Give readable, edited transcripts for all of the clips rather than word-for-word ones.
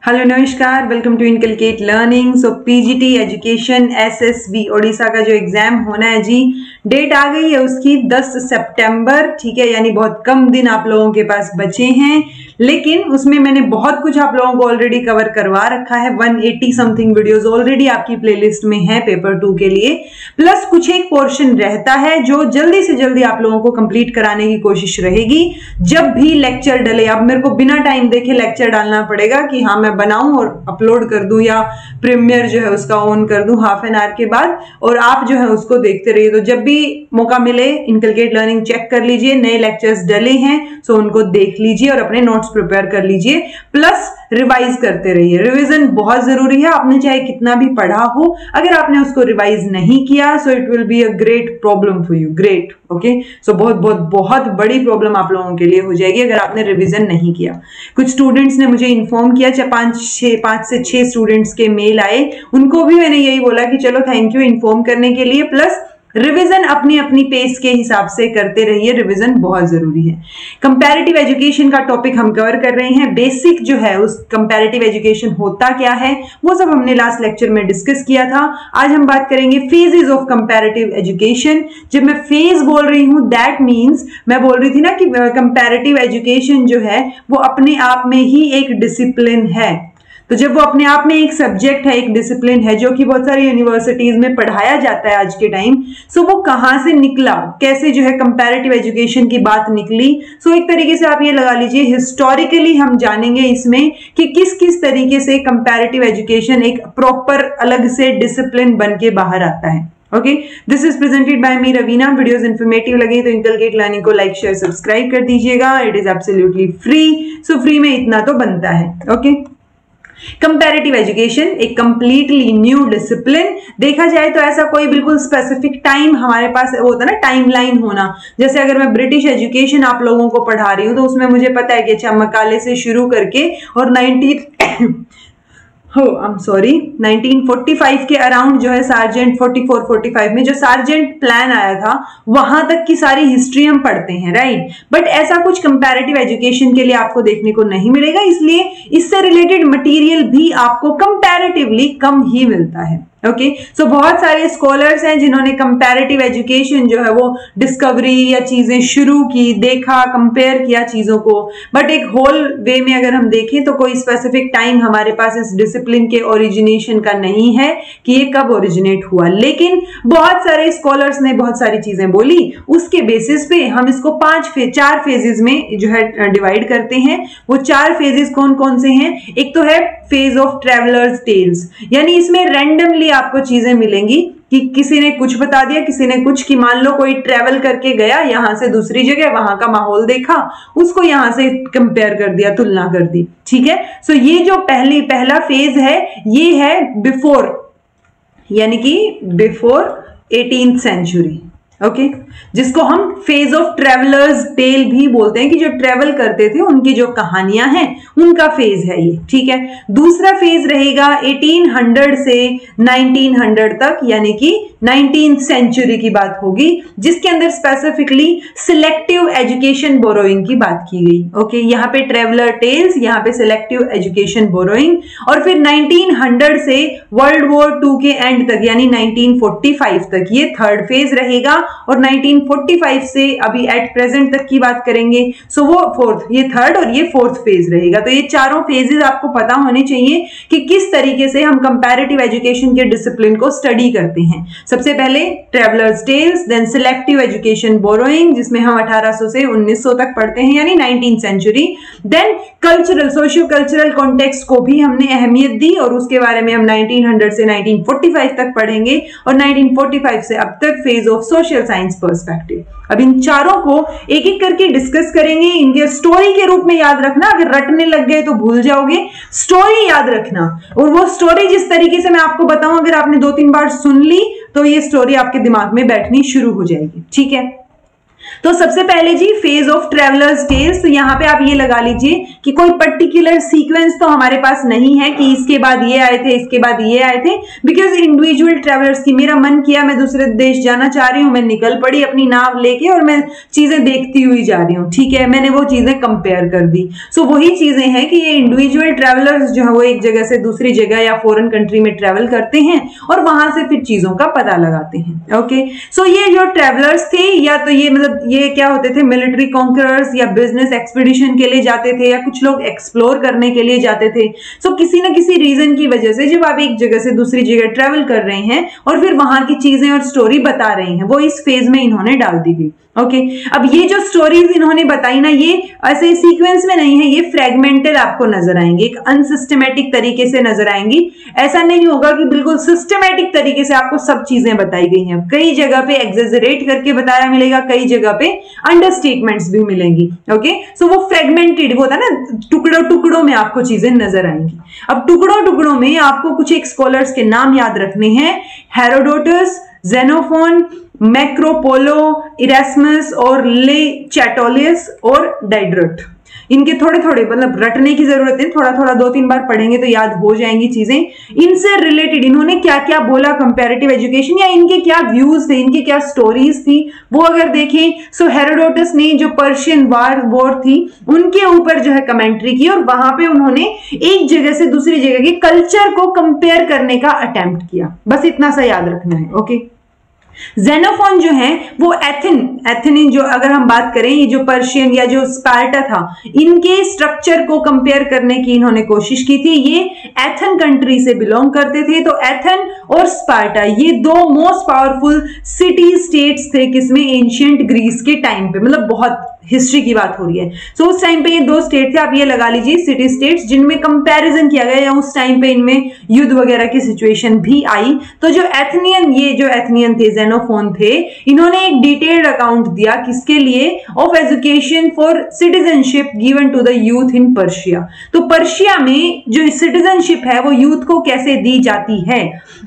Hello नमस्कार, welcome to inculcate learning. So PGT education SSB Odisha का जो एग्जाम होना है जी, डेट आ गई है उसकी 10 सितंबर। ठीक है, यानी बहुत कम दिन आप लोगों के पास बचे हैं, लेकिन उसमें मैंने बहुत कुछ आप लोगों को ऑलरेडी कवर करवा रखा है। 180 समथिंग वीडियोस ऑलरेडी आपकी प्लेलिस्ट में है पेपर 2 के लिए, प्लस कुछ एक पोर्शन रहता है जो जल्दी से जल्दी आप लोगों को कंप्लीट कराने की कोशिश रहेगी जब भी लेक्चर डले। अब मेरे को बिना टाइम देखे लेक्चर डालना पड़ेगा कि हाँ मैं बनाऊं और अपलोड कर दूं, या प्रीमियर जो है उसका ऑन कर दूं हाफ एन आवर के बाद, और आप जो है उसको देखते रहिए। तो जब भी मौका मिले इनकलकेट लर्निंग चेक कर लीजिए, नए लेक्चर्स डले हैं सो उनको देख लीजिए और अपने नोट्स प्रिपेयर कर लीजिए, प्लस रिवाइज करते रहिए। रिवीजन बहुत जरूरी है, आपने चाहे कितना भी पढ़ा हो, अगर आपने उसको रिवाइज नहीं किया so it will be a great problem for you. Great, okay. So बहुत बहुत बहुत बड़ी प्रॉब्लम आप लोगों के लिए हो जाएगी अगर आपने रिवीजन नहीं किया। कुछ स्टूडेंट्स ने मुझे इन्फॉर्म किया, 5 से 6 स्टूडेंट्स के मेल आए, उनको भी मैंने यही बोला कि चलो थैंक यू इन्फॉर्म करने के लिए, प्लस रिवीजन अपनी अपनी पेस के हिसाब से करते रहिए। रिवीजन बहुत जरूरी है। कंपैरेटिव एजुकेशन का टॉपिक हम कवर कर रहे हैं। बेसिक जो है उस कंपैरेटिव एजुकेशन होता क्या है वो सब हमने लास्ट लेक्चर में डिस्कस किया था। आज हम बात करेंगे फेजेस ऑफ कंपैरेटिव एजुकेशन। जब मैं फेज बोल रही हूं दैट मीन्स, मैं बोल रही थी ना कि कंपैरेटिव एजुकेशन जो है वो अपने आप में ही एक डिसिप्लिन है। तो जब वो अपने आप में एक सब्जेक्ट है, एक डिसिप्लिन है जो कि बहुत सारी यूनिवर्सिटीज में पढ़ाया जाता है आज के टाइम, सो वो कहां से निकला, कैसे जो है कंपैरेटिव एजुकेशन की बात निकली। सो एक तरीके से आप ये लगा लीजिए, हिस्टोरिकली हम जानेंगे इसमें कि किस किस तरीके से कंपैरेटिव एजुकेशन एक प्रॉपर अलग से डिसिप्लिन बन के बाहर आता है। Okay, this is presented by me Raveena. Videos informative लगे तो इनकलकेट लर्निंग को लाइक शेयर सब्सक्राइब कर दीजिएगा। It is absolutely free, so free में इतना तो बनता है। ओके, कंपैरेटिव एजुकेशन एक कंप्लीटली न्यू डिसिप्लिन। देखा जाए तो ऐसा कोई बिल्कुल स्पेसिफिक टाइम हमारे पास वो होता है ना, टाइमलाइन होना। जैसे अगर मैं ब्रिटिश एजुकेशन आप लोगों को पढ़ा रही हूं तो उसमें मुझे पता है कि अच्छा मकाले से शुरू करके और 1945 के अराउंड जो है सार्जेंट 44-45 में जो सार्जेंट प्लान आया था वहां तक की सारी हिस्ट्री हम पढ़ते हैं, राइट। बट ऐसा कुछ कंपैरेटिव एजुकेशन के लिए आपको देखने को नहीं मिलेगा, इसलिए इससे रिलेटेड मटेरियल भी आपको कंपैरेटिवली कम ही मिलता है। ओके, सो बहुत सारे स्कॉलर्स हैं जिन्होंने कंपैरेटिव एजुकेशन जो है वो डिस्कवरी या चीजें शुरू की, देखा, कंपेयर किया चीजों को, बट एक होल वे में अगर हम देखें तो कोई स्पेसिफिक टाइम हमारे पास इस डिसिप्लिन के ओरिजिनेशन का नहीं है कि ये कब ओरिजिनेट हुआ। लेकिन बहुत सारे स्कॉलर्स ने बहुत सारी चीजें बोली, उसके बेसिस पे हम इसको 4 फेजेस में जो है डिवाइड करते हैं। वो 4 फेजेस कौन कौन से हैं? एक तो है फेज ऑफ ट्रेवलर्स टेल्स, यानी इसमें रैंडमली आपको चीजें मिलेंगी कि किसी ने कुछ बता दिया, किसी ने कुछ, कि मान लो कोई ट्रेवल करके गया यहां से दूसरी जगह, वहां का माहौल देखा, उसको यहां से कंपेयर कर दिया, तुलना कर दी। ठीक है, सो ये जो पहला फेज है ये है बिफोर, यानी कि बिफोर 18th सेंचुरी। ओके, जिसको हम फेज ऑफ ट्रेवलर्स टेल भी बोलते हैं, कि जो ट्रेवल करते थे उनकी जो कहानियां हैं उनका फेज है ये। ठीक है, दूसरा फेज रहेगा 1800 से 1900 तक, यानी कि 19th सेंचुरी की बात होगी, जिसके अंदर स्पेसिफिकली सिलेक्टिव एजुकेशन बोरोइंग की बात की गई। ओके, यहाँ पे ट्रेवलर टेल्स, यहाँ पे सिलेक्टिव एजुकेशन बोरोइंग। और फिर 1900 से वर्ल्ड वॉर 2 के एंड तक, यानी 1945 तक, ये थर्ड फेज रहेगा। और 1945 से अभी एट प्रेजेंट तक की बात करेंगे, सो वो फोर्थ, ये थर्ड और ये फोर्थ फेज रहेगा। तो ये चारों फेजेस आपको पता होने चाहिए कि किस तरीके से हम कंपैरेटिव एजुकेशन के डिसिप्लिन को स्टडी करते हैं। सबसे पहले travellers tales, then selective education borrowing जिसमें हम 1800 से 1900 तक पढ़ते हैं, यानी 19th century. Then cultural, socio cultural context को भी हमने अहमियत दी और उसके बारे में हम 1900 से 1945 तक पढ़ेंगे, और 1945 से अब तक phase of social science perspective. अब इन चारों को एक एक करके डिस्कस करेंगे। इनके स्टोरी के रूप में याद रखना, अगर रटने लग गए तो भूल जाओगे। स्टोरी याद रखना, और वो स्टोरी जिस तरीके से मैं आपको बताऊं, अगर आपने 2-3 बार सुन ली तो ये स्टोरी आपके दिमाग में बैठनी शुरू हो जाएगी। ठीक है, तो सबसे पहले जी फेज ऑफ ट्रेवलर्स टेल्स, तो यहाँ पे आप ये लगा लीजिए कि कोई पर्टिकुलर सीक्वेंस तो हमारे पास नहीं है कि इसके बाद ये आए थे, इसके बाद ये आए थे, बिकॉज इंडिविजुअल ट्रेवलर्स की, मेरा मन किया मैं दूसरे देश जाना चाह रही हूँ, मैं निकल पड़ी अपनी नाव लेके और मैं चीजें देखती हुई जा रही हूँ, ठीक है, मैंने वो चीजें कंपेयर कर दी। सो वही चीजें हैं कि ये इंडिविजुअल ट्रेवलर्स जो है वो एक जगह से दूसरी जगह या फॉरेन कंट्री में ट्रेवल करते हैं और वहां से फिर चीजों का पता लगाते हैं। ओके, सो ये जो ट्रेवलर्स थे, या तो ये मतलब ये क्या होते थे, मिलिट्री कॉन्करर्स या बिजनेस एक्सपीडिशन के लिए जाते थे, या कुछ लोग एक्सप्लोर करने के लिए जाते थे। सो किसी ना किसी रीजन की वजह से जब आप एक जगह से दूसरी जगह ट्रेवल कर रहे हैं और फिर वहां की चीजें और स्टोरी बता रहे हैं, वो इस फेज में इन्होंने डाल दी गई। ओके, अब ये जो स्टोरीज इन्होंने बताई ना, ये ऐसे सीक्वेंस में नहीं है, ये फ्रेगमेंटल आपको नजर आएंगे, एक अनसिस्टमेटिक तरीके से नजर आएंगी। ऐसा नहीं होगा कि बिल्कुल सिस्टमेटिक तरीके से आपको सब चीजें बताई गई हैं। कई जगह पे एग्जेजरेट करके बताया मिलेगा, कई जगह पे अंडरस्टेटमेंट्स भी मिलेंगी। ओके, सो वो फ्रेगमेंटेड, वो होता है ना, टुकड़ों टुकड़ों में आपको चीजें नजर आएंगी। अब टुकड़ों टुकड़ों में आपको कुछ एक स्कॉलर्स के नाम याद रखने हैं, हेरोडोटस, जेनोफोन, मैक्रोपोलो, इरास्मस और ले चैटोलियस और डाइड्रट। इनके थोड़े थोड़े मतलब रटने की जरूरत है, थोड़ा थोड़ा 2-3 बार पढ़ेंगे तो याद हो जाएंगी चीजें। इनसे रिलेटेड इन्होंने क्या क्या बोला कंपैरेटिव एजुकेशन, या इनके क्या व्यूज थे, इनकी क्या स्टोरीज थी, वो अगर देखें। सो हेरोडोटस ने जो पर्शियन वॉर थी उनके ऊपर जो है कमेंट्री की, और वहां पे उन्होंने एक जगह से दूसरी जगह के कल्चर को कंपेयर करने का अटेम्प्ट किया। बस इतना सा याद रखना है। ओके, जेनोफोन जो है वो एथेनिन जो अगर हम बात करें, ये जो पर्शियन या जो स्पार्टा था, इनके स्ट्रक्चर को कंपेयर करने की इन्होंने कोशिश की थी। ये एथन कंट्री से बिलोंग करते थे, तो एथन और स्पार्टा ये दो मोस्ट पावरफुल सिटी स्टेट्स थे किसमें, एंशिएंट ग्रीस के टाइम पे, मतलब बहुत हिस्ट्री की बात हो रही है। सो उस टाइम पे ये दो स्टेट थे, आप ये लगा लीजिए सिटी स्टेट्स, जिनमें कंपैरिजन किया गया, या उस टाइम पे इनमें युद्ध वगैरह की सिचुएशन भी आई। तो जो एथनियन, ये जो एथनियन थे, जेनोफोन थे, इन्होंने एक डिटेल्ड अकाउंट दिया किसके लिए, of education for citizenship given to the youth in Persia. तो पर्शिया में जो सिटीजनशिप है वो यूथ को कैसे दी जाती है,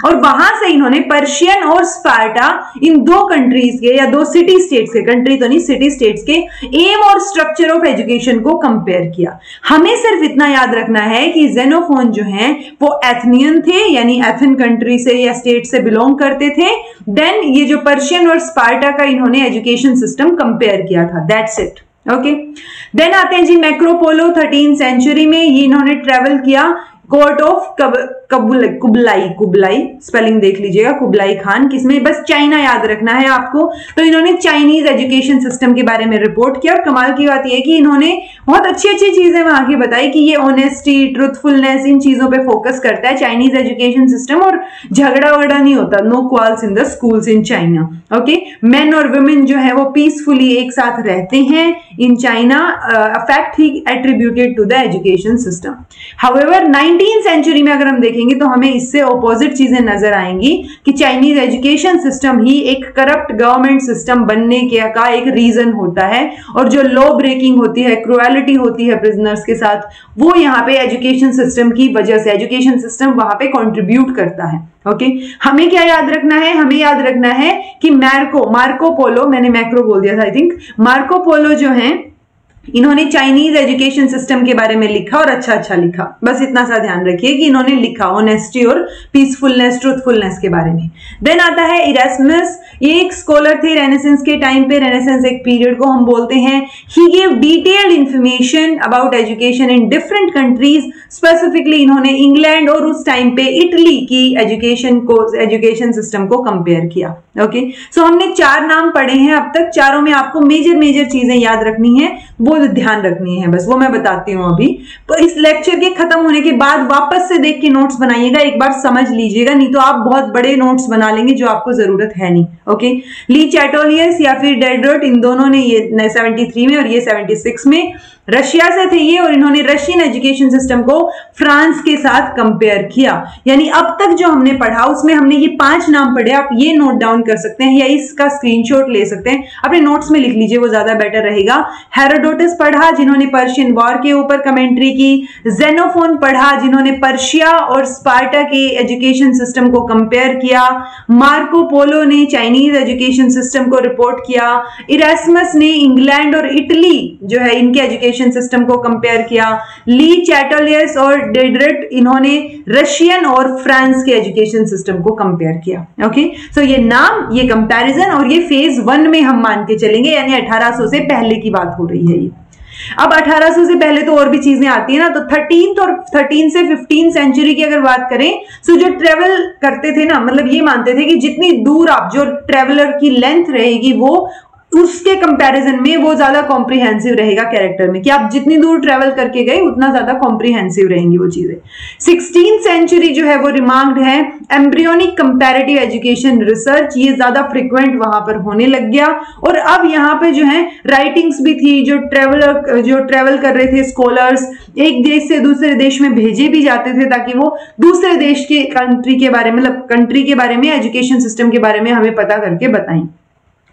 और वहां से इन्होंने पर्शियन और स्पार्टा इन दो कंट्रीज के, या दो सिटी स्टेट्स के, कंट्री तो नहीं सिटी स्टेट्स के एम और स्ट्रक्चर ऑफ एजुकेशन को कंपेयर किया। हमें सिर्फ इतना याद रखना है कि जेनोफोन जो हैं वो एथनियन थे, यानी एथन कंट्री से या स्टेट से बिलोंग करते थे। देन ये जो पर्शियन और स्पार्टा का इन्होंने एजुकेशन सिस्टम कंपेयर किया था, दैट्स इट। ओके, देन आते हैं जी मैक्रोपोलो, 13th सेंचुरी में ये इन्होंने ट्रेवल किया। कोर्ट ऑफ कुबलाई स्पेलिंग देख लीजिएगा, कुबलाई खान, किसमें, बस चाइना याद रखना है आपको। तो इन्होंने चाइनीज एजुकेशन सिस्टम के बारे में रिपोर्ट किया, और कमाल की बात यह है कि इन्होंने बहुत अच्छी अच्छी चीजें वहां की बताई कि ये ऑनेस्टी, ट्रूथफुलनेस, इन चीजों पे फोकस करता है चाइनीज एजुकेशन सिस्टम, और झगड़ा वगड़ा नहीं होता, no quarrels in the schools in China. Okay, men और वुमेन जो है वो पीसफुली एक साथ रहते हैं इन चाइना, फैक्ट ही attributed to the education system. However 19th century में अगर हम देखेंगे तो हमें इससे ऑपोजिट चीजें नजर आएंगी कि चाइनीज एजुकेशन सिस्टम ही एक करप्ट गवर्नमेंट सिस्टम बनने का एक रीजन होता है, और जो लॉ ब्रेकिंग होती है, क्रुएलिटी होती है प्रिजनर्स के साथ, वो यहाँ पे एजुकेशन सिस्टम की वजह से, एजुकेशन सिस्टम वहां पे कंट्रीब्यूट करता है। ओके, हमें क्या याद रखना है, हमें याद रखना है कि मार्को पोलो, मैंने मैक्रो बोल दिया था आई थिंक, मार्को पोलो जो है इन्होंने चाइनीज एजुकेशन सिस्टम के बारे में लिखा, और अच्छा लिखा। बस इतना सा ध्यान रखिए कि इन्होंने लिखा ऑनेस्टी और पीसफुलनेस, ट्रूथफुलनेस के बारे में। देन आता है इरास्मस, ये एक स्कॉलर थे रेनेसेंस के टाइम पे, रेनेसेंस एक पीरियड को हम बोलते हैं। He gave detailed information about education in different countries, specifically इन्होंने इंग्लैंड और उस टाइम पे इटली की एजुकेशन सिस्टम को कंपेयर किया। ओके, सो हमने 4 नाम पढ़े हैं अब तक, चारों में आपको मेजर चीजें याद रखनी है, वो ध्यान रखनी है, बस वो मैं बताती हूँ अभी। तो इस लेक्चर के खत्म होने के बाद वापस से देख के नोट्स बनाइएगा, एक बार समझ लीजिएगा, नहीं तो आप बहुत बड़े नोट्स बना लेंगे जो आपको जरूरत है नहीं। ओके, ली चैटोलियस या फिर डाइड्रट, इन दोनों ने, ये 73 में और ये 76 में, रशिया से थे ये, और इन्होंने रशियन एजुकेशन सिस्टम को फ्रांस के साथ कंपेयर किया। यानी अब तक जो हमने पढ़ा उसमें हमने ये 5 नाम पढ़े, आप ये नोट डाउन कर सकते हैं या इसका स्क्रीनशॉट ले सकते हैं, अपने नोट्स में लिख लीजिए, वो ज्यादा बेटर रहेगा। हेरोडोटस पढ़ा जिन्होंने पर्शियन वॉर के ऊपर कमेंट्री की, जेनोफोन पढ़ा जिन्होंने पर्शिया और स्पार्टा के एजुकेशन सिस्टम को कंपेयर किया, मार्को पोलो ने चाइनीज एजुकेशन सिस्टम को रिपोर्ट किया, इरास्मस ने इंग्लैंड और इटली जो है इनके एजुकेशन सिस्टम को कंपेयर किया, ली चैटोलियस और डेड्रेट इन्होंने रशियन और फ्रांस के एजुकेशन सिस्टम को कंपेयर किया। ओके, सो ये नाम, ये कंपैरिजन, और ये फेज 1 में हम मान के चलेंगे, यानी 1800 से पहले की बात हो रही है ये। अब 1800 से पहले तो और भी चीजें आती है ना, तो 13 से 15 सेंचुरी की अगर बात करें, तो जो ट्रेवल करते थे ना, मतलब ये मानते थे कि जितनी दूर आप, जो ट्रेवलर की लेंथ रहेगी वो उसके कंपैरिजन में वो ज्यादा कॉम्प्रिहेंसिव रहेगा कैरेक्टर में, कि आप जितनी दूर ट्रेवल करके गए उतना ज्यादा कॉम्प्रिहेंसिव रहेंगी वो चीजें। 16th सेंचुरी जो है वो रिमार्क्ड है एम्ब्रियोनिक कंपैरेटिव एजुकेशन रिसर्च, ये ज्यादा फ्रिक्वेंट वहां पर होने लग गया। और अब यहाँ पे जो है राइटिंग्स भी थी, जो ट्रेवल कर रहे थे स्कॉलर्स एक देश से दूसरे देश में भेजे भी जाते थे ताकि वो दूसरे देश के कंट्री के बारे में, मतलब कंट्री के बारे में, एजुकेशन सिस्टम के बारे में हमें पता करके बताएं।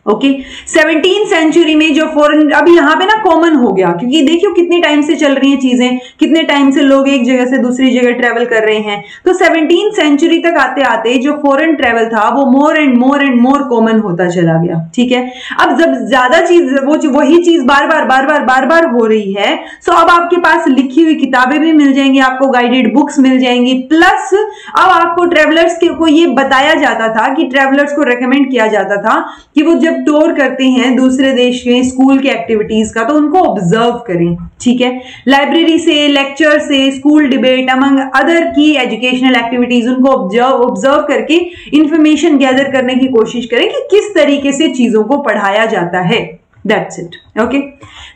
ओके, 17th सेंचुरी में जो फॉरेन, अब यहाँ पे ना कॉमन हो गया, क्योंकि देखियो कितने टाइम से चल रही हैं चीजें, कितने टाइम से लोग एक जगह से दूसरी जगह ट्रेवल कर रहे हैं। तो 17th सेंचुरी तक आते आते जो फॉरेन ट्रेवल था वो मोर एंड मोर कॉमन होता चला गया। ठीक है, अब जब ज्यादा चीज वही चीज बार बार हो रही है, सो अब आपके पास लिखी हुई किताबें भी मिल जाएंगी, आपको गाइडेड बुक्स मिल जाएंगी, प्लस अब आपको ट्रेवलर्स को ये बताया जाता था, कि ट्रेवलर्स को रेकमेंड किया जाता था कि वो जब टूर करते हैं दूसरे देश में स्कूल के एक्टिविटीज का, तो उनको ऑब्जर्व करें। ठीक है, लाइब्रेरी से, लेक्चर से, स्कूल डिबेट अमंग अदर की एजुकेशनल एक्टिविटीज, उनको ऑब्जर्व करके इंफॉर्मेशन गैदर करने की कोशिश करें कि किस तरीके से चीजों को पढ़ाया जाता है। That's it. ओके,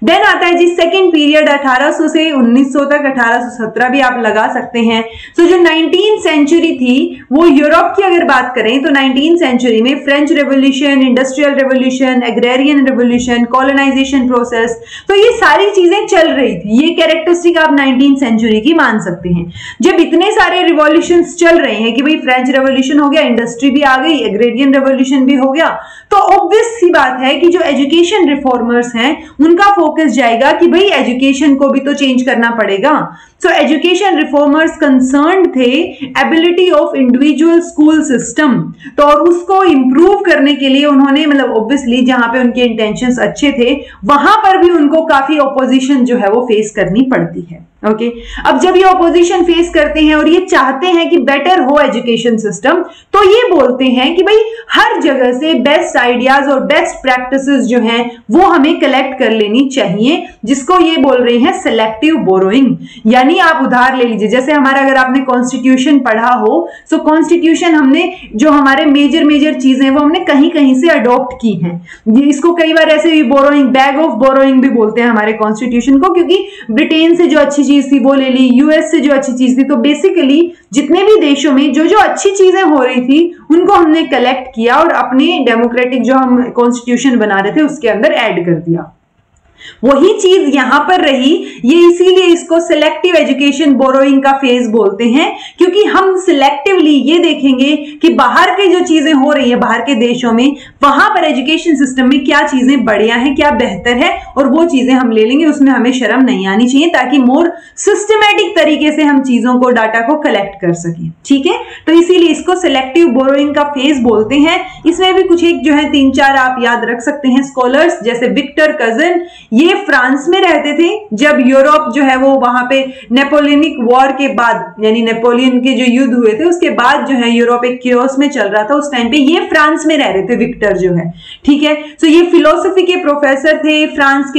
देन आता है जी सेकेंड पीरियड 1800 से 1900 तक, 1817 भी आप लगा सकते हैं। सो जो 19th सेंचुरी थी वो यूरोप की अगर बात करें तो 19th सेंचुरी में French revolution, industrial revolution, agrarian revolution, colonisation process, तो ये सारी चीजें चल रही थी। ये कैरेक्टरिस्टिक आप 19th सेंचुरी की मान सकते हैं। जब इतने सारे रिवॉल्यूशन चल रहे हैं कि भाई फ्रेंच रेवोल्यूशन हो गया, इंडस्ट्री भी आ गई, एग्रेरियन रेवोल्यूशन भी हो गया, तो ऑब्वियस सी बात है कि जो एजुकेशन रिफॉर्मर्स हैं उनका फोकस जाएगा कि भाई एजुकेशन को भी तो चेंज करना पड़ेगा। सो एजुकेशन रिफॉर्मर्स कंसर्न्ड थे ability of individual school system, तो और उसको इंप्रूव करने के लिए उन्होंने, मतलब ऑब्वियसली जहां पे उनके इंटेंशंस अच्छे थे वहां पर भी उनको काफी ऑपोजिशन जो है वो फेस करनी पड़ती है। ओके, अब जब ये ऑपोजिशन फेस करते हैं और ये चाहते हैं कि बेटर हो एजुकेशन सिस्टम, तो ये बोलते हैं कि भाई हर जगह से बेस्ट आइडियाज और बेस्ट प्रैक्टिसेस जो हैं वो हमें कलेक्ट कर लेनी चाहिए, जिसको ये बोल रहे हैं सिलेक्टिव बोरोइंग। यानी आप उधार ले लीजिए, जैसे हमारा अगर आपने कॉन्स्टिट्यूशन पढ़ा हो, सो कॉन्स्टिट्यूशन हमने जो हमारे मेजर चीजें वो हमने कहीं से अडॉप्ट की हैं। इसको कई बार ऐसे भी बोरोइंग, बैग ऑफ बोरोइंग भी बोलते हैं हमारे कॉन्स्टिट्यूशन को, क्योंकि ब्रिटेन से जो अच्छी चीज थी वो ले ली, यूएस से जो अच्छी चीज थी, तो बेसिकली जितने भी देशों में जो अच्छी चीजें हो रही थी उनको हमने कलेक्ट किया और अपने डेमोक्रेटिक जो हम कॉन्स्टिट्यूशन बना रहे थे उसके अंदर ऐड कर दिया। वही चीज यहां पर रही, ये इसीलिए इसको सिलेक्टिव एजुकेशन बोरोइंग का फेज बोलते हैं, क्योंकि हम सिलेक्टिवली ये देखेंगे कि बाहर की जो चीजें हो रही है बाहर के देशों में, वहां पर एजुकेशन सिस्टम में क्या चीजें बढ़िया हैं, क्या बेहतर है, और वो चीजें हम ले लेंगे, उसमें हमें शर्म नहीं आनी चाहिए, ताकि मोर सिस्टमैटिक तरीके से हम चीजों को, डाटा को कलेक्ट कर सकें। ठीक है, तो इसीलिए इसको सिलेक्टिव बोरोइंग का फेज बोलते हैं। इसमें भी कुछ एक जो है 3-4 आप याद रख सकते हैं स्कॉलर्स, जैसे विक्टर कजन, ये फ्रांस में रहते थे जब यूरोप जो है वो वहां पे नेपोलियनिक वॉर के बाद, यानी नेपोलियन के जो युद्ध हुए थे उसके बाद जो है यूरोप एक क्योस में चल रहा था, उस टाइम पे ये फ्रांस में रह रहे थे विक्टर जो है। ठीक है, तो ये फिलोसफी के प्रोफेसर थे, फ्रांस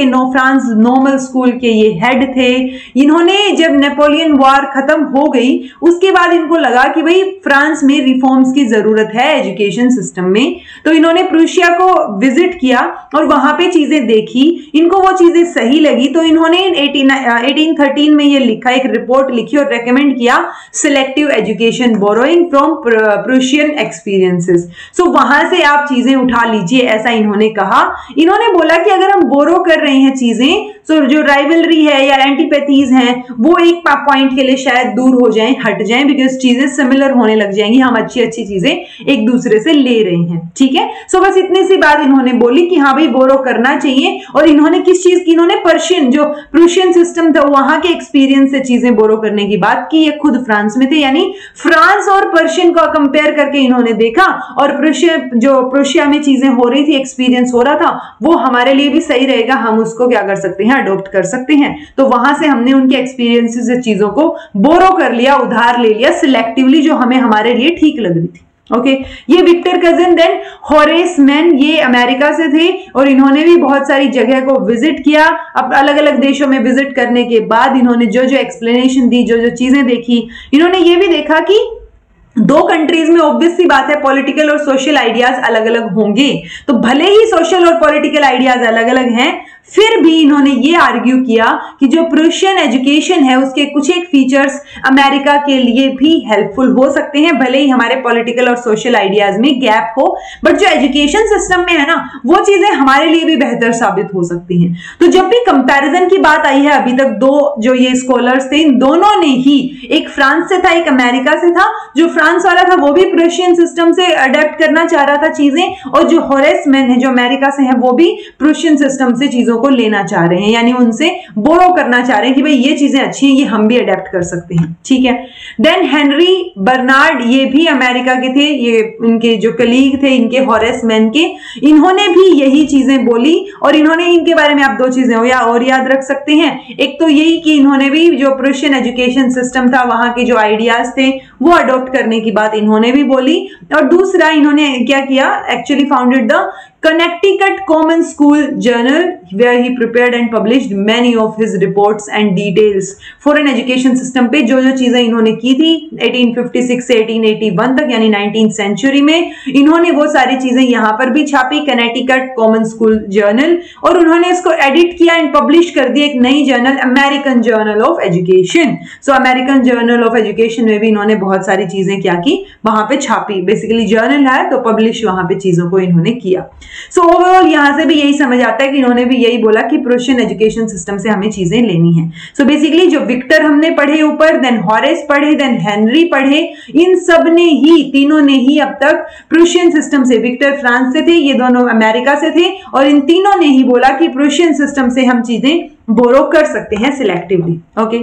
नॉर्मल स्कूल के ये हेड थे। इन्होंने जब नेपोलियन वॉर खत्म हो गई उसके बाद इनको लगा कि भाई फ्रांस में रिफॉर्म्स की जरूरत है एजुकेशन सिस्टम में, तो इन्होंने प्रूशिया को विजिट किया और वहां पे चीजें देखी, इनको वो चीजें सही लगी, तो इन्होंने 1813 में ये लिखा, एक रिपोर्ट लिखी और रेकमेंड किया selective education borrowing from Prussian experiences. So वहां से आप चीजें उठा लीजिए, ऐसा इन्होंने कहा। इन्होंने बोला कि अगर हम बोरो कर रहे हैं चीजें सो जो राइवलरी है या एंटीपैथीज हैं वो एक पॉइंट के लिए शायद दूर हो जाएं, हट जाएं, बिकॉज चीजें सिमिलर होने लग जाएंगी, हम अच्छी अच्छी चीजें एक दूसरे से ले रहे हैं। ठीक है, सो बस इतनी सी बात इन्होंने बोली कि हाँ भाई बोरो करना चाहिए। और इन्होंने किस चीज की, इन्होंने पर्शियन जो प्रूशियन सिस्टम था वहां के एक्सपीरियंस से चीजें बोरो करने की बात की। ये खुद फ्रांस में थे, यानी फ्रांस और पर्शियन को कंपेयर करके इन्होंने देखा और प्रूशिया में चीजें हो रही थी, एक्सपीरियंस हो रहा था, वो हमारे लिए भी सही रहेगा, हम उसको क्या कर सकते हैं, अडॉप्ट कर सकते हैं। तो वहां से हमने उनके एक्सपीरियंसेस से चीजों को बोरो कर लिया, उधार ले लिया सिलेक्टिवली, जो हमें हमारे लिए ठीक लग रही थी। ओके, ये Victor Cousin. Then Horace Mann, ये अमेरिका से थे और इन्होंने भी बहुत सारी जगह को विजिट किया। अब अलग अलग देशों में विजिट करने के बाद इन्होंने जो जो एक्सप्लेनेशन दी, जो जो चीजें देखी, इन्होंने ये भी देखा कि दो कंट्रीज में ऑब्वियस सी बात है पॉलिटिकल और सोशल आइडियाज अलग अलग होंगे। तो भले ही सोशल और पॉलिटिकल आइडियाज अलग अलग हैं, फिर भी इन्होंने ये आर्ग्यू किया कि जो प्रूशियन एजुकेशन है उसके कुछ एक फीचर्स अमेरिका के लिए भी हेल्पफुल हो सकते हैं, भले ही हमारे पॉलिटिकल और सोशल आइडियाज में गैप हो, बट जो एजुकेशन सिस्टम में है ना वो चीजें हमारे लिए भी बेहतर साबित हो सकती हैं। तो जब भी कंपैरिजन की बात आई है, अभी तक दो जो ये स्कॉलर्स थे, इन दोनों ने ही, एक फ्रांस से था एक अमेरिका से था, जो फ्रांस वाला था वो भी प्रूशियन सिस्टम से अडेप्ट करना चाह रहा था चीजें, और जो होरेस मैन है जो अमेरिका से है वो भी प्रूशियन सिस्टम से चीजों को लेना चाह रहे हैं, यानी उनसे बोरो करना चाह रहे हैं कि भाई ये चीजें अच्छी हैं, ये हम भी अडेप्ट कर सकते हैं। ठीक है, देन हेनरी बर्नार्ड, ये भी अमेरिका के थे, ये इनके जो कलीग थे इनके होरेस मैन के, इन्होंने भी यही चीजें बोली। और इन्होंने, इनके बारे में आप दो चीजें और याद रख सकते हैं, एक तो यही कि इन्होंने भी जो प्रूशियन एजुकेशन सिस्टम था वहां के जो आइडियाज थे वो अडॉप्ट करने की बात इन्होंने भी बोली। और दूसरा इन्होंने क्या किया, actually founded the Connecticut Common School Journal, where he prepared and published many of his reports and details foreign education system पे जो जो चीजें इन्होंने की थी 1856 से 1881 तक, यानी 19th सेंचुरी में, इन्होंने वो सारी चीजें यहाँ पर भी छापी, Connecticut Common School Journal, और उन्होंने इसको एडिट किया एंड पब्लिश कर दी एक नई journal, American journal of education. So American journal of education में भी इन्होंने बहुत सारी चीजें क्या की, वहां पे छापी। बेसिकली जर्नल है तो पब्लिश वहां पे चीजों को इन्होंने किया। सो ओवरऑल यहां से भी यही समझ आता है कि इन्होंने भी यही बोला कि प्रूशियन एजुकेशन सिस्टम से हमें चीजें लेनी है। सो बेसिकली जो विक्टर हमने पढ़े ऊपर, देन होरेस पढ़े, देन हेनरी पढ़े, इन सब ने ही, तीनों ने ही अब तक प्रूशियन सिस्टम से, विक्टर फ्रांस से थे, ये दोनों अमेरिका से थे, और इन तीनों ने ही बोला कि प्रूशियन सिस्टम से हम चीजें बोरो कर सकते हैं सिलेक्टिवली। ओके,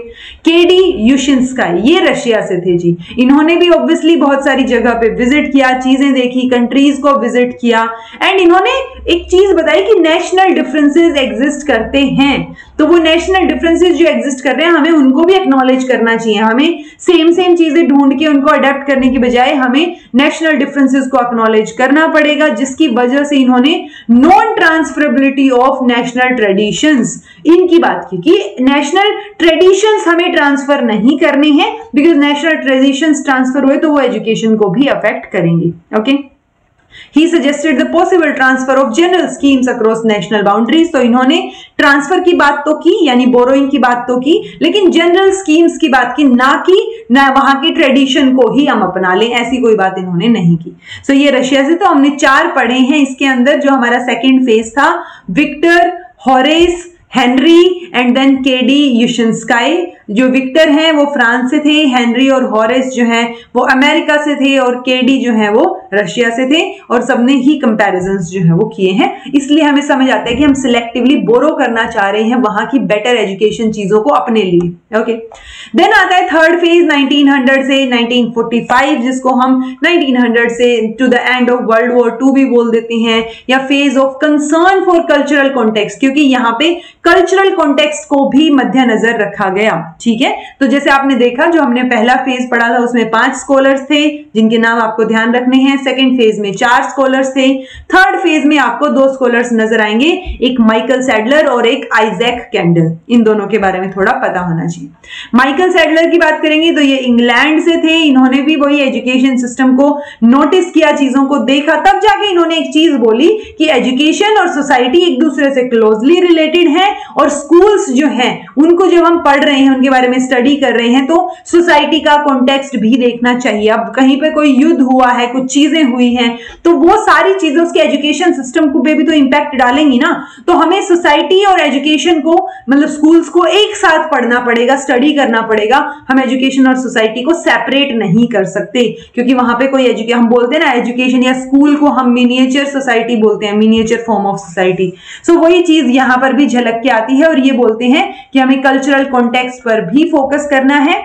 केडी यूशिंस्काई, ये रशिया से थे जी, इन्होंने भी ऑब्वियसली बहुत सारी जगह पे विजिट किया, चीजें देखी, कंट्रीज को विजिट किया, एंड इन्होंने एक चीज बताई कि नेशनल डिफरेंसेस एग्जिस्ट करते हैं। तो वो नेशनल डिफरेंसेस जो एग्जिस्ट कर रहे हैं हमें उनको भी एक्नॉलेज करना चाहिए, हमें सेम चीजें ढूंढ के उनको अडेप्ट करने की बजाय हमें नेशनल डिफरेंसेस को एक्नॉलेज करना पड़ेगा, जिसकी वजह से इन्होंने non transferability of national traditions इनकी बात की कि नेशनल ट्रेडिशंस हमें ट्रांसफर नहीं करने हैं, बिकॉज नेशनल ट्रेडिशंस ट्रांसफर हुए तो वो एजुकेशन को भी अफेक्ट करेंगे। Okay, He suggested the possible transfer of general schemes across national boundaries। तो इन्होंने ट्रांसफर की बात तो की, यानी बोरोइंग की बात तो की, लेकिन जनरल स्कीम्स की बात की ना वहां की ट्रेडिशन को ही हम अपना लें, ऐसी कोई बात इन्होंने नहीं की। सो ये रशिया से, तो हमने 4 पढ़े हैं इसके अंदर। जो हमारा सेकेंड फेज था, Victor, Horace, Henry and then KD Ushinsky. जो विक्टर हैं वो फ्रांस से थे, हेनरी और होरेस जो हैं वो अमेरिका से थे, और केडी जो हैं वो रशिया से थे, और सबने ही कंपैरिजंस जो है वो किए हैं। इसलिए हमें समझ आता है कि हम सिलेक्टिवली बोरो करना चाह रहे हैं वहां की बेटर एजुकेशन चीजों को अपने लिए। ओके, देन आता है थर्ड फेज 1900 से 1945, जिसको हम 1900 से to the end of world war 2 भी बोल देते हैं, या phase of concern for cultural context, क्योंकि यहाँ पे कल्चरल कॉन्टेक्स्ट को भी मद्देनजर रखा गया। ठीक है, तो जैसे आपने देखा जो हमने पहला फेज पढ़ा था उसमें 5 स्कॉलर्स थे जिनके नाम आपको ध्यान रखने हैं। सेकंड फेज में 4 स्कॉलर्स थे। थर्ड फेज में आपको 2 स्कॉलर्स नजर आएंगे, एक माइकल सैडलर और एक आइजैक कैंडल। इन दोनों के बारे में थोड़ा पता होना चाहिए। माइकल सैडलर की बात करेंगे तो ये इंग्लैंड से थे, इन्होंने भी वही एजुकेशन सिस्टम को नोटिस किया, चीजों को देखा, तब जाके इन्होंने एक चीज बोली कि एजुकेशन और सोसाइटी एक दूसरे से क्लोजली रिलेटेड है, और स्कूल्स जो हैं उनको जब हम पढ़ रहे हैं उनके के बारे में स्टडी कर रहे हैं तो सोसाइटी का कॉन्टेक्स्ट भी देखना चाहिए। अब कहीं पे कोई युद्ध हुआ है, कुछ चीजें हुई हैं, तो वो सारी चीजें उसके एजुकेशन सिस्टम को पे भी तो इम्पैक्ट डालेंगी ना। तो हमें सोसाइटी और एजुकेशन को, मतलब स्कूल्स को एक साथ पढ़ना पड़ेगा, स्टडी करना पड़ेगा। हम एजुकेशन और सोसाइटी को सेपरेट नहीं कर सकते, क्योंकि वहां पे कोई हम बोलते हैं ना एजुकेशन या स्कूल को हम मिनिएचर सोसाइटी बोलते हैं, मिनिएचर फॉर्म ऑफ सोसाइटी। सो वही चीज यहां पर भी झलक के आती है और ये बोलते हैं कि हमें कल्चरल कॉन्टेक्स्ट पर भी फोकस करना है।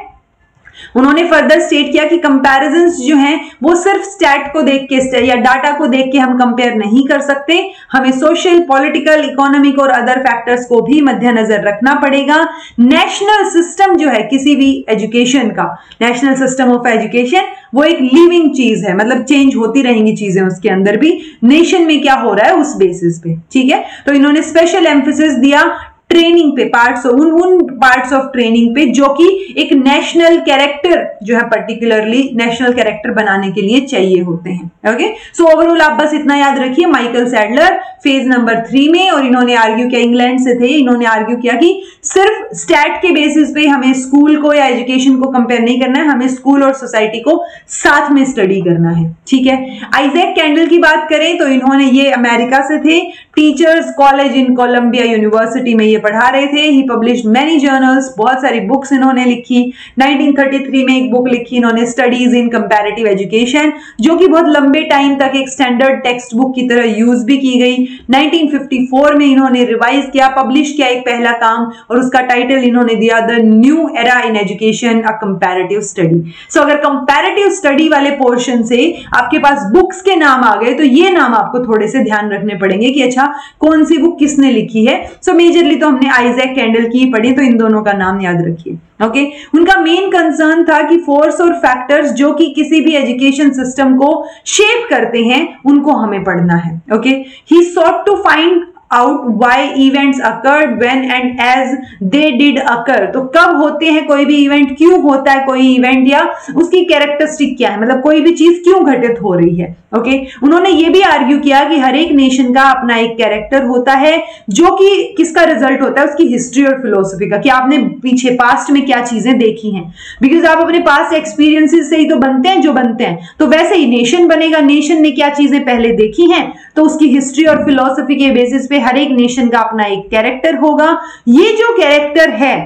उन्होंने फर्दर स्टेट किया कि कंपैरिजंस जो हैं वो सिर्फ स्टैट को देख के या डाटा को देख के हम कंपेयर नहीं कर सकते, हमें सोशल, पॉलिटिकल, इकोनॉमिक और अदर फैक्टर्स को भी मद्देनजर रखना पड़ेगा। नेशनल सिस्टम जो है किसी भी एजुकेशन का, नेशनल सिस्टम ऑफ एजुकेशन, वो एक लिविंग चीज है, मतलब चेंज होती रहेंगी चीजें उसके अंदर भी, नेशन में क्या हो रहा है उस बेसिस पे, ठीक है। तो इन्होंने स्पेशल एम्फेसिस दिया ट्रेनिंग पे, पार्ट्स उन पार्ट्स ऑफ ट्रेनिंग पे जो कि एक नेशनल कैरेक्टर जो है, पर्टिकुलरली नेशनल कैरेक्टर बनाने के लिए चाहिए होते हैं। ओके, सो ओवरऑल आप बस इतना याद रखिए, माइकल सैडलर फेज नंबर 3 में, और इन्होंने आर्ग्यू किया, इंग्लैंड से थे, इन्होंने आर्ग्यू किया कि सिर्फ स्टैट के बेसिस पे हमें स्कूल को या एजुकेशन को कंपेयर नहीं करना है, हमें स्कूल और सोसाइटी को साथ में स्टडी करना है, ठीक है। आइजैक कैंडल की बात करें तो इन्होंने, ये अमेरिका से थे, teachers college in Columbia university में ये पढ़ा रहे थे। ही पब्लिश्ड मैनी जर्नल्स, बहुत सारी बुक्स इन्होंने लिखी। 1933 में एक बुक लिखी इन्होंने, स्टडीज इन कंपैरेटिव एजुकेशन, जो कि बहुत लंबे टाइम तक एक स्टैंडर्ड टेक्स्ट बुक की तरह यूज भी की गई। 1954 में इन्होंने रिवाइज किया, पब्लिश किया एक पहला काम, और उसका टाइटल इन्होंने दिया the new era in education, a comparative study. So अगर कंपैरेटिव स्टडी वाले पोर्शन से आपके पास बुक्स के नाम आ गए तो ये नाम आपको थोड़े से ध्यान रखने पड़ेंगे कि अच्छा कौन सी बुक किसने लिखी है। सो मेजरली तो हमने आइजैक कैंडल की पढ़ी, तो इन दोनों का नाम याद रखिए। ओके, उनका मेन कंसर्न था कि फोर्स और फैक्टर्स जो कि किसी भी एजुकेशन सिस्टम को शेप करते हैं उनको हमें पढ़ना है। Okay, he sought to find out why events occurred when and as they did occur। तो कब होते हैं कोई भी इवेंट, क्यों होता है कोई इवेंट, या उसकी कैरेक्टरिस्टिक क्या है, मतलब कोई भी चीज क्यों घटित हो रही है। ओके, उन्होंने ये भी आर्ग्यू किया कि हर एक नेशन का अपना एक कैरेक्टर होता है जो कि किसका रिजल्ट होता है, उसकी हिस्ट्री और फिलोसफी का, कि आपने पीछे पास्ट में क्या चीजें देखी हैं। बिकॉज आप अपने पास्ट एक्सपीरियंसेस से ही तो बनते हैं जो बनते हैं, तो वैसे ही नेशन बनेगा, नेशन ने क्या चीजें पहले देखी हैं, तो उसकी हिस्ट्री और फिलोसफी के बेसिस पे हर एक नेशन का अपना एक कैरेक्टर होगा। ये जो कैरेक्टर है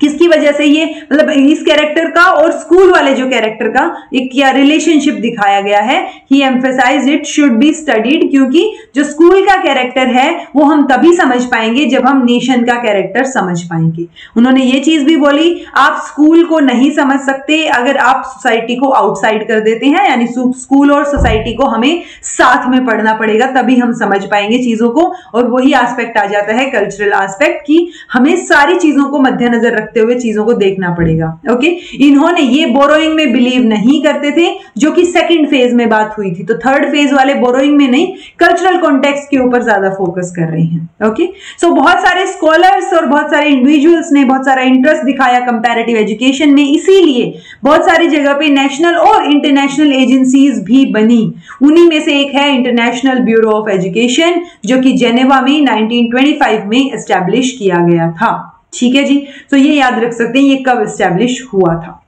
किसकी वजह से, ये मतलब इस कैरेक्टर का और स्कूल वाले जो कैरेक्टर का एक क्या रिलेशनशिप दिखाया गया है। He emphasized it should be studied, क्योंकि जो स्कूल का कैरेक्टर है वो हम तभी समझ पाएंगे जब हम नेशन का कैरेक्टर समझ पाएंगे। उन्होंने ये चीज भी बोली, आप स्कूल को नहीं समझ सकते अगर आप सोसाइटी को आउटसाइड कर देते हैं, यानी स्कूल और सोसाइटी को हमें साथ में पढ़ना पड़ेगा, तभी हम समझ पाएंगे चीजों को। और वही एस्पेक्ट आ जाता है कल्चरल एस्पेक्ट, की हमें सारी चीजों को मद्देनजर रखते हुए चीजों को देखना पड़ेगा। ओके, इन्होंने ये बोरोइंग में बिलीव नहीं करते थे, जो कि सेकंड फेज में बात हुई थी। तो थर्ड फेज वाले बोरोइंग में नहीं, कल्चरल कॉन्टेक्स्ट के ऊपर ज्यादा फोकस कर रहे हैं। ओके, सो बहुत सारे स्कॉलर्स और बहुत सारे इंडिविजुअल्स ने बहुत सारा इंटरेस्ट दिखाया कंपैरेटिव एजुकेशन में, इसीलिए बहुत सारी जगह पे नेशनल और इंटरनेशनल एजेंसीज भी बनी। उन्हीं में से एक है इंटरनेशनल ब्यूरो ऑफ एजुकेशन, जो कि जेनेवा में 1925 में एस्टैब्लिश किया गया था। ठीक है जी, तो ये याद रख सकते हैं ये कब एस्टैब्लिश हुआ था।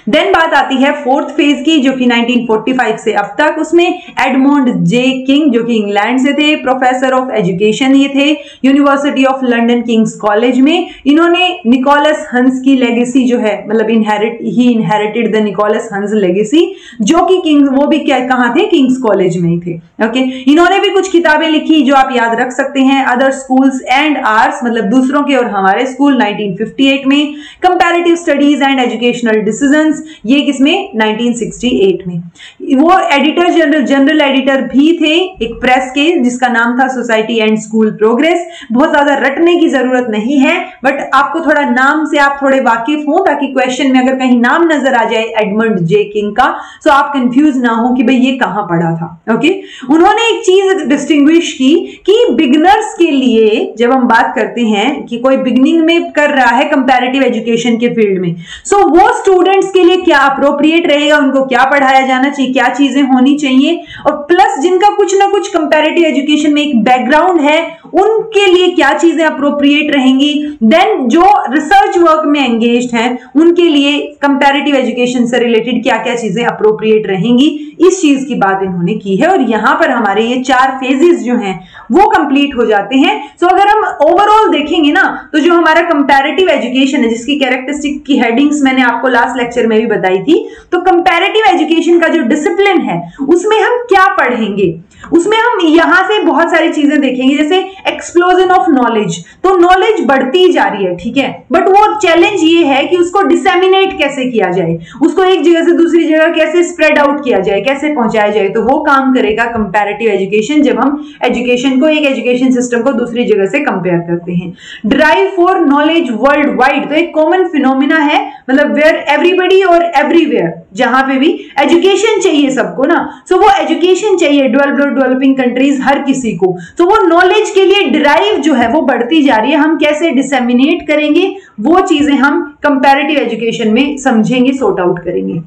देन बात आती है फोर्थ फेज की, जो कि 1945 से अब तक, उसमें एडमंड जे किंग, जो कि इंग्लैंड से थे, प्रोफेसर ऑफ एजुकेशन ये थे university of London Kings college में। इन्होंने निकोलस हंस की लेगेसी जो है, मतलब इनहेरिटेड द निकोलस हंस लेगेसी, जो कि किंग्स, वो भी क्या कहाँ थे, किंग्स कॉलेज में ही थे। ओके, इन्होंने भी कुछ किताबें लिखी जो आप याद रख सकते हैं, अदर स्कूल्स एंड आर्स, मतलब दूसरों के और हमारे स्कूल 1958 में, comparative studies and educational decisions, ये किसमें 1968 में। वो एडिटर जनरल एडिटर भी थे एक प्रेस के, जिसका नाम था सोसाइटी एंड स्कूल प्रोग्रेस। बहुत ज्यादा रटने की जरूरत नहीं है, बट आपको थोड़ा नाम से आप थोड़े वाकिफ हो, ताकि क्वेश्चन में अगर कहीं नाम नजर आ जाए एडमंड जे किंग का, तो आप कंफ्यूज ना हो कि भाई ये कहां पढ़ा था। ओके, उन्होंने एक चीज डिस्टिंग्विश की कि बिगिनर्स के लिए जब हम बात करते हैं कि कोई बिगिनिंग में कर रहा है कंपैरेटिव एजुकेशन के फील्ड में, सो वो स्टूडेंट्स के लिए क्या अप्रोप्रिएट रहेगा, उनको क्या पढ़ाया जाना चाहिए, क्या चीजें होनी चाहिए, और प्लस जिनका कुछ ना कुछ कंपैरेटिव एजुकेशन में एक बैकग्राउंड है, उनके लिए क्या चीजें अप्रोप्रिएट रहेंगी, देन जो रिसर्च वर्क में एंगेज्ड हैं उनके लिए कंपैरेटिव एजुकेशन से रिलेटेड क्या क्या चीजें अप्रोप्रिएट रहेंगी, इस चीज की बात इन्होंने की है। और यहां पर हमारे ये 4 फेजेस जो हैं वो कंप्लीट हो जाते हैं। सो अगर हम ओवरऑल देखेंगे ना, तो जो हमारा कंपैरेटिव एजुकेशन है, जिसकी कैरेक्टरिस्टिक की हेडिंग्स मैंने आपको लास्ट लेक्चर में भी बताई थी, तो कंपैरेटिव एजुकेशन का जो डिसिप्लिन है उसमें हम क्या पढ़ेंगे, उसमें हम यहां से बहुत सारी चीजें देखेंगे, जैसे एक्सप्लोजन ऑफ नॉलेज। तो नॉलेज बढ़ती जा रही है, ठीक है, बट वो चैलेंज ये है कि उसको डिसेमिनेट कैसे किया जाए, उसको एक जगह से दूसरी जगह कैसे स्प्रेड आउट किया जाए, कैसे पहुंचाया जाए। तो वो काम करेगा कंपैरेटिव एजुकेशन, जब हम एजुकेशन को, एक एजुकेशन सिस्टम को दूसरी जगह से कंपेयर करते हैं। Drive for knowledge world wide, तो एक कॉमन फिनोमिना है, मतलब वेयर एवरीबडी और एवरीवेयर, जहां पे भी एजुकेशन चाहिए सबको ना, सो वो एजुकेशन चाहिए डेवलप्ड और डेवलपिंग कंट्रीज हर किसी को। तो वो नॉलेज के लिए ड्राइव जो है वो बढ़ती जा रही है, हम कैसे डिसेमिनेट करेंगे वो चीजें हम कंपैरेटिव एजुकेशन में समझेंगे, सॉर्ट आउट करेंगे।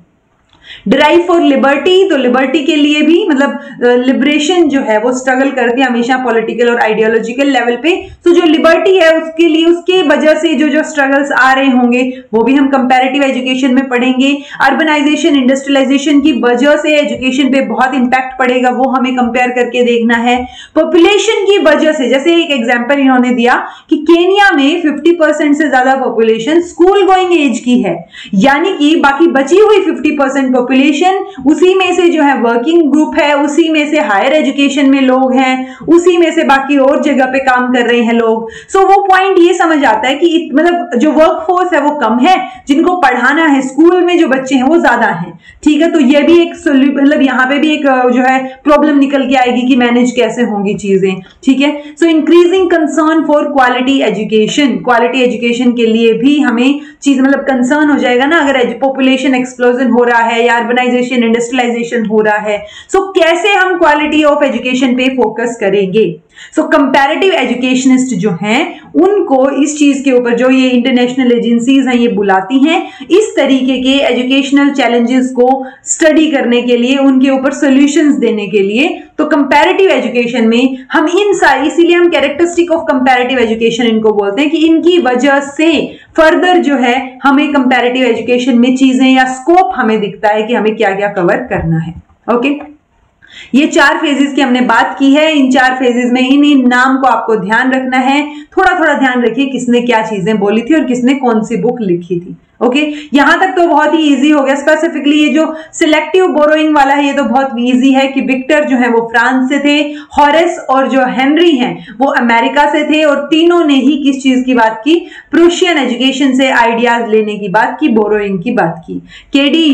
ड्राइव फॉर लिबर्टी, तो लिबर्टी के लिए भी मतलब लिबरेशन जो है वो स्ट्रगल करती है हमेशा पॉलिटिकल और आइडियोलॉजिकल लेवल पे। तो जो लिबर्टी है उसके लिए, उसके वजह से जो स्ट्रगल्स आ रहे होंगे वो भी हम कंपैरेटिव एजुकेशन में पढ़ेंगे। अर्बनाइजेशन, इंडस्ट्रियलाइजेशन की वजह से एजुकेशन पे बहुत इंपैक्ट पड़ेगा, वो हमें कंपेयर करके देखना है। पॉपुलेशन की वजह से, जैसे एक एग्जाम्पल इन्होंने दिया कि केनिया में 50% से ज्यादा पॉपुलेशन स्कूल गोइंग एज की है, यानी कि बाकी बची हुई 50% पॉपुलेशन, उसी में से जो है वर्किंग ग्रुप है, उसी में से हायर एजुकेशन में लोग हैं, उसी में से बाकी और जगह पे काम कर रहे हैं लोग। सो वो पॉइंट ये समझ आता है कि मतलब जो वर्क फोर्स है वो कम है, जिनको पढ़ाना है स्कूल में जो बच्चे हैं वो ज्यादा हैं, ठीक है। तो ये भी एक मतलब यहाँ पे भी एक जो है प्रॉब्लम निकल के आएगी कि मैनेज कैसे होंगी चीजें, ठीक है। सो increasing concern for quality education, quality education के लिए भी हमें चीज मतलब कंसर्न हो जाएगा ना, अगर पॉपुलेशन एक्सप्लोजन हो रहा है या अर्बनाइजेशन, इंडस्ट्रियलाइजेशन हो रहा है, सो कैसे हम क्वालिटी ऑफ एजुकेशन पे फोकस करेंगे। सो कंपैरेटिव एजुकेशनिस्ट जो हैं उनको इस चीज के ऊपर, जो ये इंटरनेशनल एजेंसीज हैं ये बुलाती हैं इस तरीके के एजुकेशनल चैलेंजेस को स्टडी करने के लिए, उनके ऊपर सॉल्यूशंस देने के लिए। तो कंपैरेटिव एजुकेशन में हम इन सारी, इसीलिए हम कैरेक्टरिस्टिक ऑफ कंपैरेटिव एजुकेशन इनको बोलते हैं कि इनकी वजह से फर्दर जो है हमें कंपैरेटिव एजुकेशन में चीजें या स्कोप हमें दिखता है कि हमें क्या क्या कवर करना है। ओके, ये 4 फेजेस की हमने बात की है। इन 4 फेजेस में इन नाम को आपको ध्यान रखना है, थोड़ा थोड़ा ध्यान रखिए किसने क्या चीजें बोली थी और किसने कौन सी बुक लिखी थी। ओके, यहां तक तो बहुत ही इजी हो गया। स्पेसिफिकली ये जो सिलेक्टिव बोरोइंग वाला है ये तो बहुत इजी है कि विक्टर जो है वो फ्रांस से थे, हॉरेस और जो हेनरी हैं वो अमेरिका से थे, और तीनों ने ही किस चीज की बात की, प्रूशियन एजुकेशन से आइडियाज लेने की बात की, बोरोइंग की बात की। केडी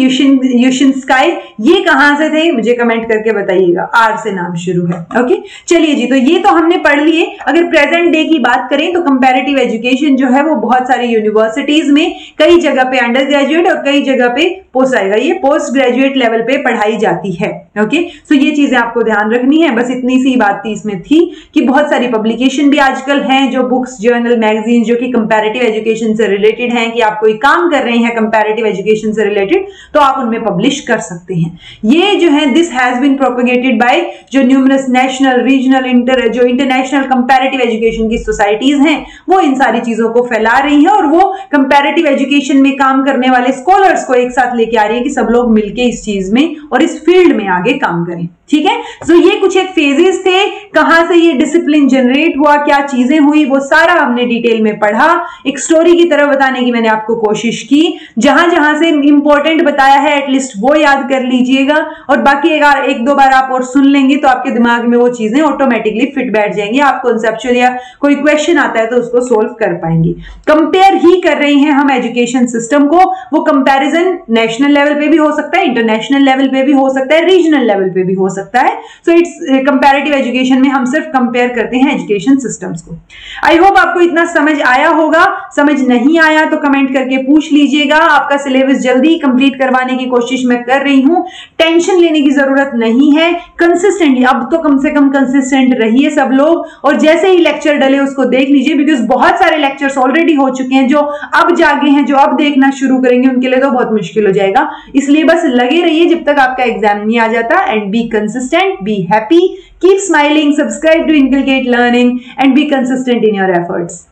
यूशिंस्काई ये कहां से थे मुझे कमेंट करके बताइएगा, आर से नाम शुरू है। ओके, चलिए जी, तो ये तो हमने पढ़ लिए। अगर प्रेजेंट डे की बात करें तो कंपैरेटिव एजुकेशन जो है वो बहुत सारी यूनिवर्सिटीज में कई जगह पे अंडर ग्रेजुएट और कई जगह पे पोस्ट आएगा, ये पोस्ट ग्रेजुएट लेवल पे पढ़ाई जाती है। ओके, सो ये चीजें आपको ध्यान रखनी है। बस इतनी सी बात थी इसमें थी कि बहुत सारी पब्लिकेशन भी आजकल हैं, जो बुक्स, जर्नल, मैगजीन जो कि कंपैरेटिव एजुकेशन से रिलेटेड हैं, कि आप कोई काम कर रहे हैं कंपैरेटिव एजुकेशन से रिलेटेड तो आप उनमें पब्लिश कर सकते हैं। ये जो है this has been propagated by जो न्यूमरस नेशनल, रीजनल, जो इंटरनेशनल कंपैरेटिव एजुकेशन की सोसाइटीज हैं वो इन सारी चीजों को फैला रही हैं, और वो कंपैरेटिव एजुकेशन में काम करने वाले स्कॉलर्स को एक साथ लेके आ रही है कि सब लोग मिलके इस चीज में और इस फील्ड में आगे काम करें। ठीक है, सो ये कुछ एक फेजेस थे, कहां से ये डिसिप्लिन जनरेट हुआ, क्या चीजें हुई, वो सारा हमने डिटेल में पढ़ा। एक स्टोरी की तरह बताने की मैंने आपको कोशिश की, जहां जहां से इंपॉर्टेंट बताया है एटलीस्ट वो याद कर लीजिएगा, और बाकी एक दो बार आप और सुन लेंगे तो आपके दिमाग में वो चीजें ऑटोमेटिकली फिट बैठ जाएंगी। आप कॉन्सेप्चुअल या कोई क्वेश्चन आता है तो उसको सोल्व कर पाएंगे। कंपेयर ही कर रहे हैं हम एजुकेशन सिस्टम को, वो कंपैरिजन नेशनल लेवल पे भी हो सकता है, इंटरनेशनल लेवल पे भी हो सकता है, रीजनल लेवल पे भी हो सकता है। सो इट्स कंपैरेटिव एजुकेशन में हम सिर्फ कंपेयर करते हैं एजुकेशन सिस्टम्स को। आई होप आपको इतना समझ आया होगा। समझ नहीं आया तो कमेंट करके पूछ लीजिएगा। आपका सिलेबस जल्दी कंप्लीट करवाने की कोशिश मैं कर रही हूं, टेंशन लेने की जरूरत नहीं है। कंसिस्टेंटली, अब तो कम से कम कंसिस्टेंट रहिए सब लोग, और जैसे ही लेक्चर डले उसको देख लीजिए, बिकॉज बहुत सारे लेक्चर्स ऑलरेडी हो चुके हैं। जो अब जागे हैं, जो अब देखना शुरू करेंगे, उनके लिए तो बहुत मुश्किल हो जाएगा। इसलिए बस लगे रहिए जब तक आपका एग्जाम नहीं आ जाता, and be consistent, be happy, keep smiling, subscribe to Inculcate Learning, and be consistent in your efforts.